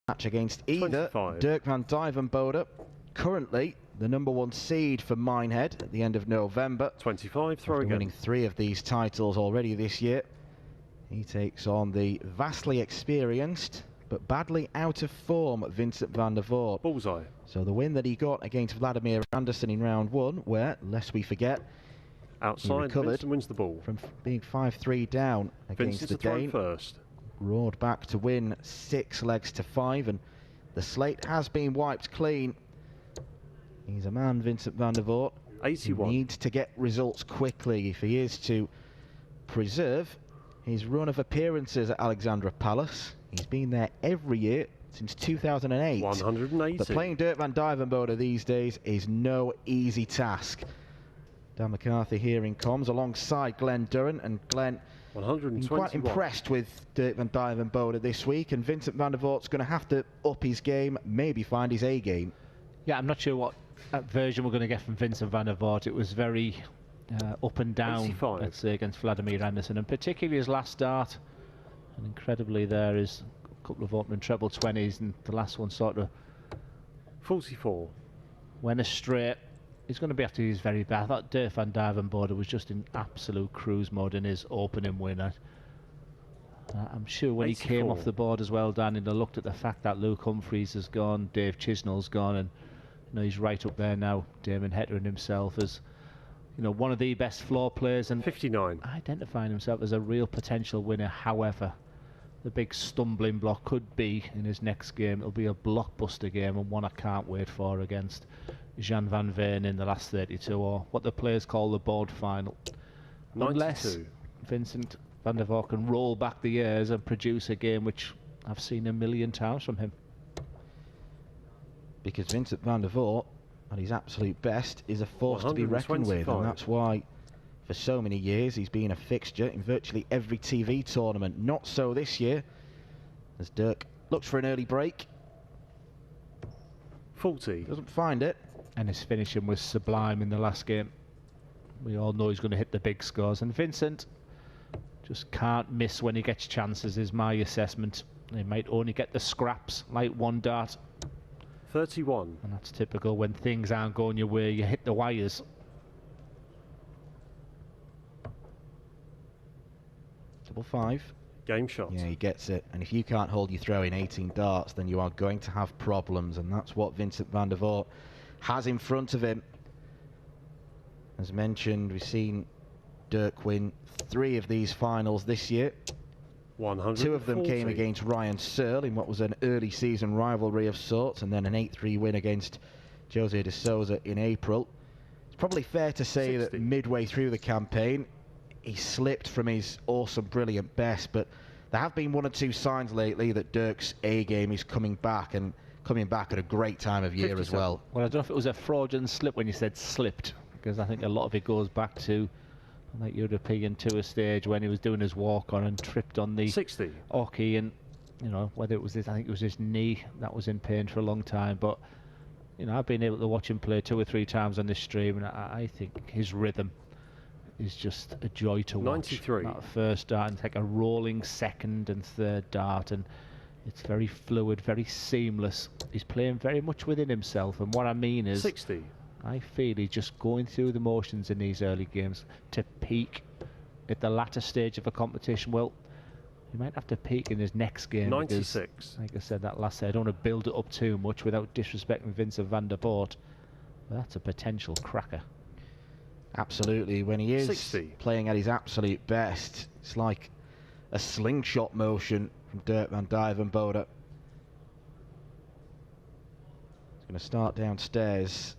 match against either 25. Dirk van Duijvenbode, currently the #1 seed for Minehead at the end of November. 25, throw After again. winning 3 of these titles already this year. He takes on the vastly experienced but badly out of form Vincent van der Voort. Bullseye. So the win that he got against Vladimir Anderson in round 1, where, lest we forget, Outside, he recovered Vincent wins the ball. from being 5-3 down against Vincent's the to throw Dane. first. Roared back to win 6 legs to 5, and the slate has been wiped clean. He's a man, Vincent van der Voort. 81. He needs to get results quickly if he is to preserve his run of appearances at Alexandra Palace. He's been there every year since 2008. 180. But playing Dirk van Duijvenbode these days is no easy task. Dan McCarthy here in comms alongside Glenn Durrant, and Glenn, 121. quite impressed with Dirk van Duijvenbode this week, and Vincent van der Voort's going to have to up his game, maybe find his A game. Yeah, I'm not sure what version we're going to get from Vincent van der Voort. It was very up and down, 85. let's say, against Vladimir Anderson, and particularly his last start. And incredibly, there is a couple of opening treble 20s, and the last one sort of 44. went astray. He's going to be after his very bad. I thought Dirk van Duijvenbode was just in absolute cruise mode in his opening win. I'm sure when 84. he came off the board as well, Dan, and I looked at the fact that Luke Humphries has gone, Dave Chisnell's gone, and you know, he's right up there now, Damon Hetteran himself, as you know, one of the best floor players, and 59. identifying himself as a real potential winner. However, the big stumbling block could be in his next game. It'll be a blockbuster game, and one I can't wait for, against Jan van Veen in the last 32, or what the players call the board final. 92. Unless Vincent van der Voort can roll back the years and produce a game which I've seen a million times from him. Because Vincent van der Voort, at his absolute best, is a force to be reckoned with, and that's why for so many years he's been a fixture in virtually every TV tournament. Not so this year, as Dirk looks for an early break. 40. Doesn't find it. And his finishing was sublime in the last game. We all know he's going to hit the big scores, and Vincent just can't miss when he gets chances, is my assessment. He might only get the scraps, like one dart. 31. And that's typical. When things aren't going your way, you hit the wires. Double 5. Game shot. Yeah, he gets it. And if you can't hold your throw in 18 darts, then you are going to have problems, and that's what Vincent van der Voort has in front of him. As mentioned, we've seen Dirk win 3 of these finals this year. 140. 2 of them came against Ryan Searle in what was an early season rivalry of sorts, and then an 8-3 win against Jose de Souza in April. It's probably fair to say 60. that midway through the campaign he slipped from his awesome, brilliant best, but there have been 1 or 2 signs lately that Dirk's A game is coming back, and coming back at a great time of year 57. as well. Well, I don't know if it was a fraudulent slip when you said slipped, because I think a lot of it goes back to that European Tour stage when he was doing his walk on and tripped on the 60. Oki, and you know, whether it was this, I think it was his knee that was in pain for a long time. But you know, I've been able to watch him play 2 or 3 times on this stream, and I think his rhythm is just a joy to watch. 93. That first dart, and take a rolling second and third dart, and it's very fluid, very seamless. He's playing very much within himself, and what I mean is 60. I feel he's just going through the motions in these early games to peak at the latter stage of a competition. Well, he might have to peak in his next game. 96. Because, like I said that last day, I don't want to build it up too much without disrespecting Vincent van der Voort. But that's a potential cracker. Absolutely. When he is 60. playing at his absolute best, it's like a slingshot motion from Dirk van Duijvenbode. He's going to start downstairs.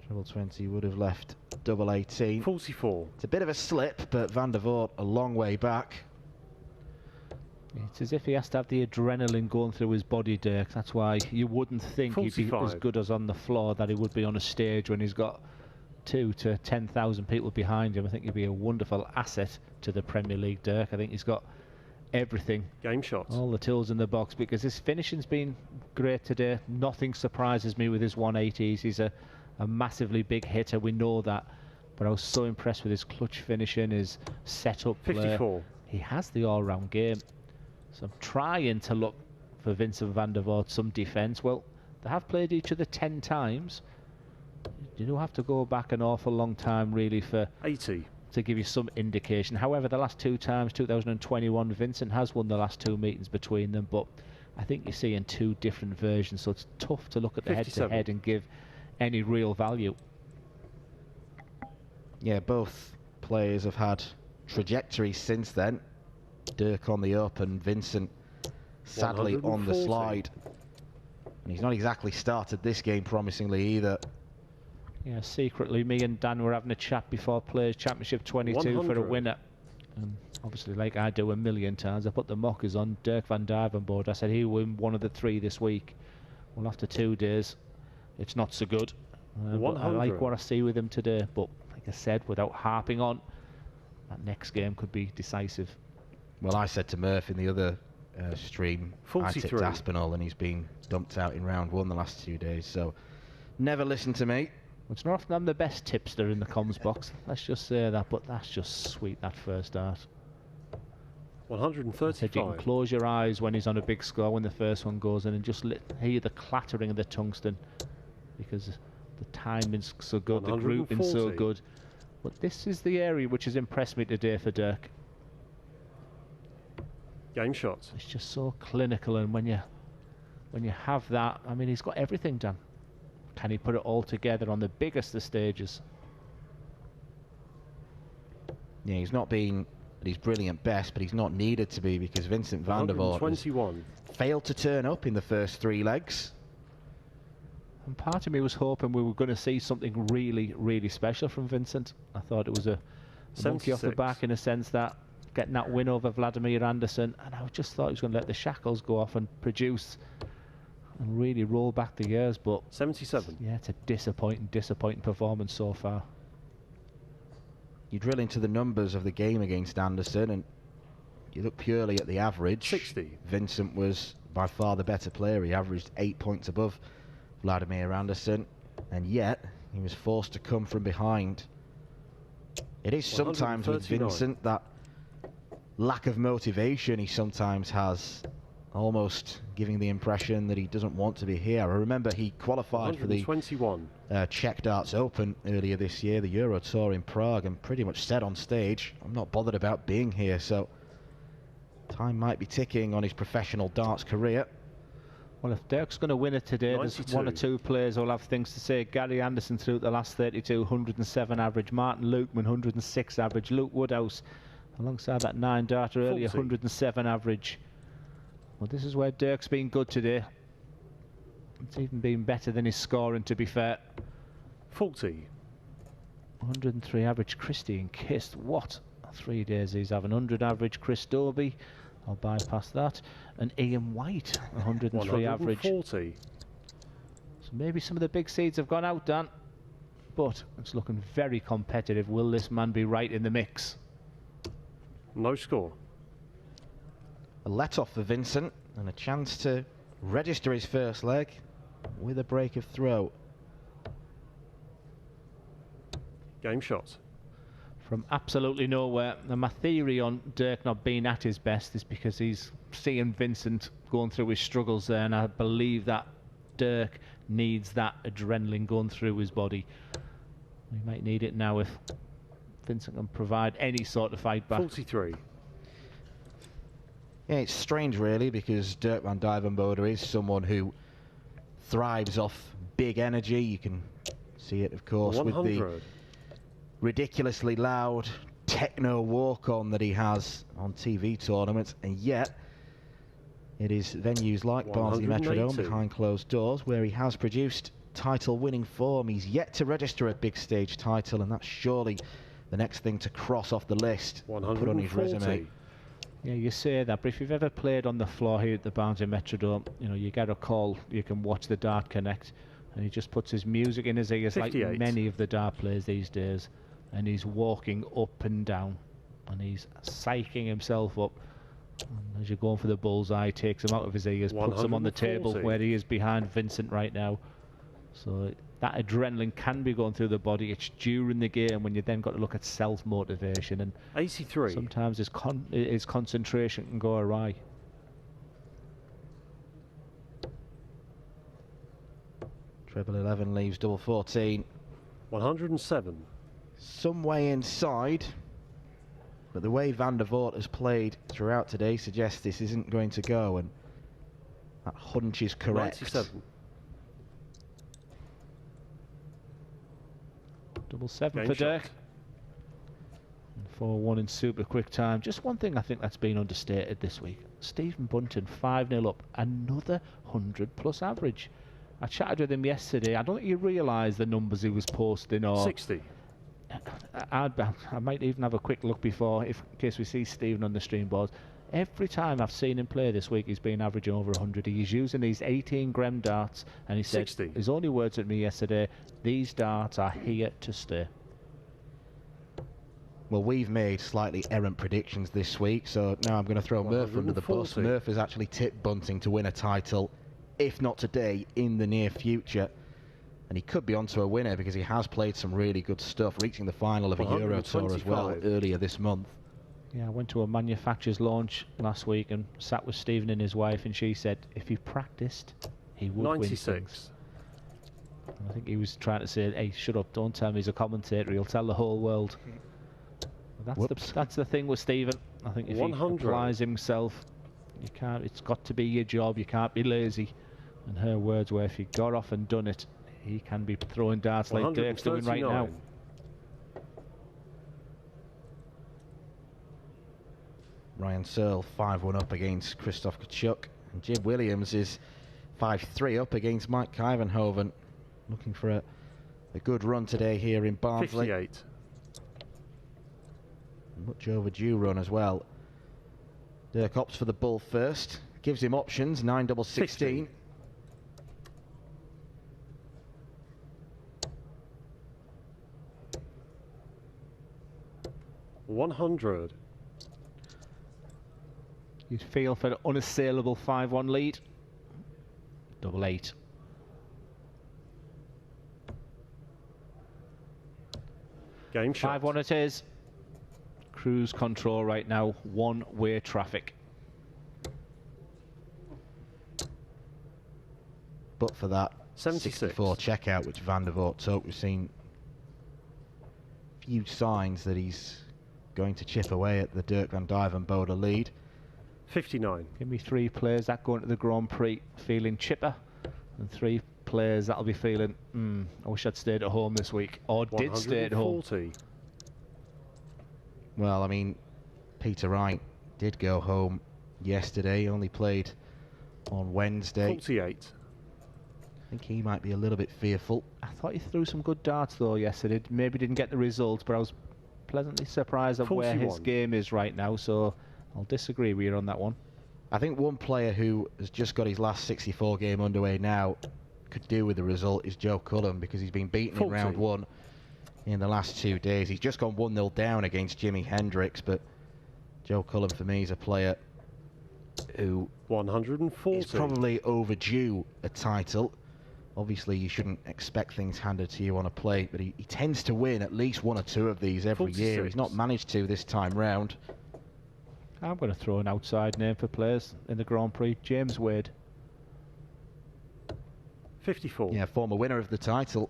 Treble 20 would have left double 18. 44. It's a bit of a slip, but van der Voort a long way back. It's as if he has to have the adrenaline going through his body, Dirk. That's why you wouldn't think 45. he'd be as good as on the floor that he would be on a stage when he's got 2 to 10,000 people behind him. I think he'd be a wonderful asset to the Premier League, Dirk. I think he's got everything, Game shots. all the tools in the box, because his finishing's been great today. Nothing surprises me with his 180s. He's a massively big hitter, we know that, but I was so impressed with his clutch finishing, his setup play. 54. He has the all-round game, so I'm trying to look for Vincent van der Voort some defence. Well, they have played each other 10 times. You do have to go back an awful long time, really, for 80. to give you some indication. However, the last 2 times, 2021, Vincent has won the last 2 meetings between them, but I think you're seeing 2 different versions, so it's tough to look at the head-to-head and give any real value. Yeah, both players have had trajectories since then. Dirk on the up and Vincent sadly on the slide. And he's not exactly started this game promisingly either. Yeah, secretly me and Dan were having a chat before Players Championship 22 for a winner. And obviously, like I do a million times, I put the mockers on Dirk van Duijvenbode. I said he'll win one of the 3 this week. Well, after 2 days, it's not so good. But I like what I see with him today. But like I said, without harping on, that next game could be decisive. Well, I said to Murph in the other stream, 43. I tipped Aspinall and he's been dumped out in round 1 the last 2 days. So never listen to me. It's not often I'm the best tipster in the comms box. Let's just say that, but that's just sweet, that first start. 135. You can close your eyes when he's on a big score, when the first one goes in, and just hear the clattering of the tungsten, because the timing's so good, the grouping's so good. But this is the area which has impressed me today for Dirk. Game shots. It's just so clinical, and when you have that, I mean, he's got everything done. Can he put it all together on the biggest of stages? Yeah, he's not been at his brilliant best, but he's not needed to be, because Vincent van der Voort failed to turn up in the first 3 legs. And part of me was hoping we were going to see something really, really special from Vincent. I thought it was a monkey off the back, in a sense, that getting that win over Vladimir Anderson, and I just thought he was going to let the shackles go off and produce and really roll back the years. But 77. Yeah, it's a disappointing performance so far. You drill into the numbers of the game against Anderson and you look purely at the average. 60. Vincent was by far the better player. He averaged 8 points above Vladimir Anderson, and yet he was forced to come from behind. It is sometimes with Vincent that lack of motivation he sometimes has, almost giving the impression that he doesn't want to be here. I remember he qualified for the Czech Darts Open earlier this year, the Euro Tour in Prague, and pretty much said on stage, I'm not bothered about being here. So time might be ticking on his professional darts career. Well, if Dirk's going to win it today, 92. There's 1 or 2 players who'll have things to say. Gary Anderson through the last 32, 107 average. Martin Lukeman, 106 average. Luke Woodhouse, alongside that 9 darter earlier, 107 average. Well, this is where Dirk's been good today. It's even been better than his scoring, to be fair. 40. 103 average. Christian Kist, what 3 days he's having. 100 average. Chris Dobie, I'll bypass that. And Ian White, 103 average. 140. So maybe some of the big seeds have gone out, Dan, but it's looking very competitive. Will this man be right in the mix? No score. A let-off for Vincent and a chance to register his first leg with a break of throw. Game shot. From absolutely nowhere. And my theory on Dirk not being at his best is because he's seeing Vincent going through his struggles there, and I believe that Dirk needs that adrenaline going through his body. He might need it now if Vincent can provide any sort of fight back. 43. Yeah, it's strange really, because Dirk van Duijvenbode is someone who thrives off big energy. You can see it, of course, 100. with the ridiculously loud techno walk-on that he has on TV tournaments, and yet it is venues like Barnsley Metrodome behind closed doors where he has produced title-winning form. He's yet to register a big stage title, and that's surely the next thing to cross off the list, put on his resume. Yeah, you say that, but if you've ever played on the floor here at the Barnsley Metrodome, you know, you get a call, you can watch the Dart Connect, and he just puts his music in his ears 58. like many of the dart players these days, and he's walking up and down, and he's psyching himself up. And as you're going for the bullseye, he takes him out of his ears, puts him on the table where he is behind Vincent right now. So that adrenaline can be going through the body. It's during the game when you then got to look at self-motivation, and 83. sometimes his concentration can go awry. Treble 11 leaves double 14. 107. Some way inside, but the way Van der Voort has played throughout today suggests this isn't going to go, and that hunch is correct. 97. Double 7 Game for shot. Dirk. 4-1 in super quick time. Just one thing I think that's been understated this week. Stephen Bunton 5-0 up, another 100+ average. I chatted with him yesterday. I don't think he realised the numbers he was posting. Or 60. I might even have a quick look before, in case we see Stephen on the stream boards. Every time I've seen him play this week, he's been averaging over 100. He's using these 18-gram darts, and he said 60. his only words at me yesterday: "These darts are here to stay." Well, we've made slightly errant predictions this week, so now I'm going to throw Murph under the bus. 140. Murph has actually tipped Bunting to win a title, if not today, in the near future. And he could be onto a winner because he has played some really good stuff, reaching the final of a Euro Tour as well 125. earlier this month. Yeah, I went to a manufacturer's launch last week and sat with Stephen and his wife, and she said if he practiced, he would win things. 96. And I think he was trying to say, "Hey, shut up! Don't tell me he's a commentator. He'll tell the whole world." That's the thing with Stephen. I think if 100. he applies himself, you can't. It's got to be your job. You can't be lazy. And her words were, if he got off and done it, he can be throwing darts like Dirk's doing right now. 139. Ryan Searle 5-1 up against Christoph Kachuk, and Jim Williams is 5-3 up against Mike Kuyvenhoven. Looking for a good run today here in Barnsley. 58. Much overdue run as well. Dirk opts for the bull first, gives him options. 9 double 16. 50. $100. You'd feel for an unassailable 5-1 lead. Double 8. Game shot. 5-1 it is. Cruise control right now. One-way traffic. But for that 76. 64 checkout, which Van der Voort took, we've seen few signs that he's going to chip away at the Dirk van Duijvenbode lead. 59. Give me 3 players that go into the Grand Prix feeling chipper, and 3 players that'll be feeling, I wish I'd stayed at home this week, or did stay at home. 140. Well, I mean, Peter Wright did go home yesterday, only played on Wednesday. 48. I think he might be a little bit fearful. I thought he threw some good darts though yesterday. Maybe didn't get the results, but I was pleasantly surprised at where his 41. game is right now, so I'll disagree with you on that one. I think one player who has just got his last 64 game underway now could do with the result is Joe Cullen, because he's been beaten 40. in round 1 in the last 2 days. He's just gone 1-0 down against Jimi Hendrix, but Joe Cullen for me is a player who 140. is probably overdue a title. Obviously you shouldn't expect things handed to you on a plate, but he tends to win at least 1 or 2 of these every year. 46. He's not managed to this time round. I'm going to throw an outside name for players in the Grand Prix. James Wade. 54. Yeah, former winner of the title.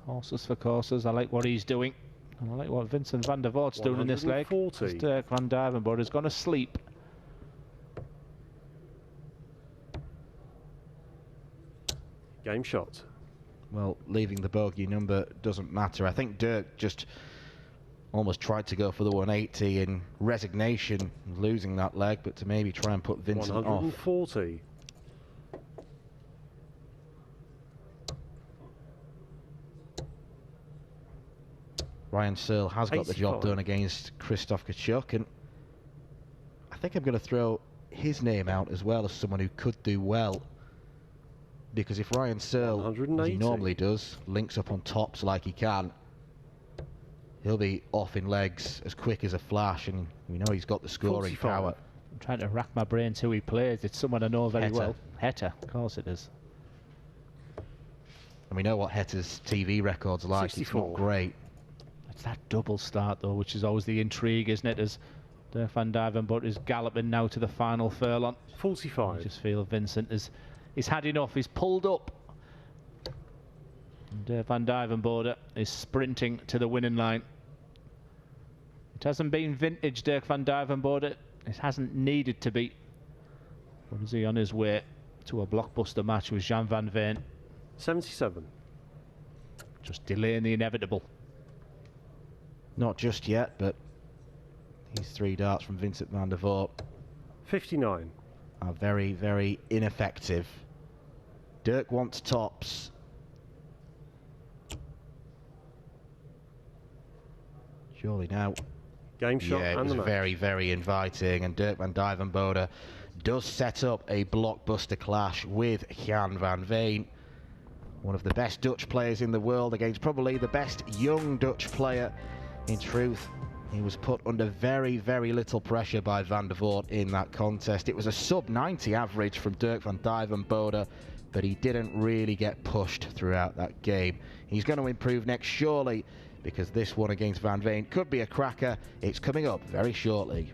Horses for courses. I like what he's doing. And I like what Vincent van der Voort's doing in this leg. 140. Dirk van Duijvenbode has gone to sleep. Game shot. Well, leaving the bogey number doesn't matter. I think Dirk just almost tried to go for the 180 in resignation, losing that leg, but to maybe try and put Vincent off. 140. Ryan Searle has got the job 85. done against Christoph Kachuk, and I think I'm going to throw his name out as well as someone who could do well. Because if Ryan Searle, as he 180. normally does, links up on tops like he can, he'll be off in legs as quick as a flash, and we know he's got the scoring 45. power. I'm trying to rack my brains who he plays. It's someone I know very Heta. well. Heta, of course it is. And we know what Heta's TV record's like. It's 64. not great. It's that double start though, which is always the intrigue, isn't it? As Dirk van Duijvenbode is galloping now to the final furlong. I 45. just feel Vincent is He's had enough. He's pulled up. And Van Duijvenbode is sprinting to the winning line. It hasn't been vintage Dirk Van Duijvenbode. It hasn't needed to be. But is he on his way to a blockbuster match with Jan van Veen? 77. Just delaying the inevitable. Not just yet, but these 3 darts from Vincent van der Voort 59. are very, very ineffective. Dirk wants tops. Surely now. Game shot Yeah, it and was the match. very, very inviting, and Dirk van Duijvenbode does set up a blockbuster clash with Jan van Veen, one of the best Dutch players in the world against probably the best young Dutch player. In truth, he was put under very, very little pressure by Van der Voort in that contest. It was a sub-90 average from Dirk van Duijvenbode, but he didn't really get pushed throughout that game. He's going to improve next, surely, because this one against Van Veen could be a cracker. It's coming up very shortly.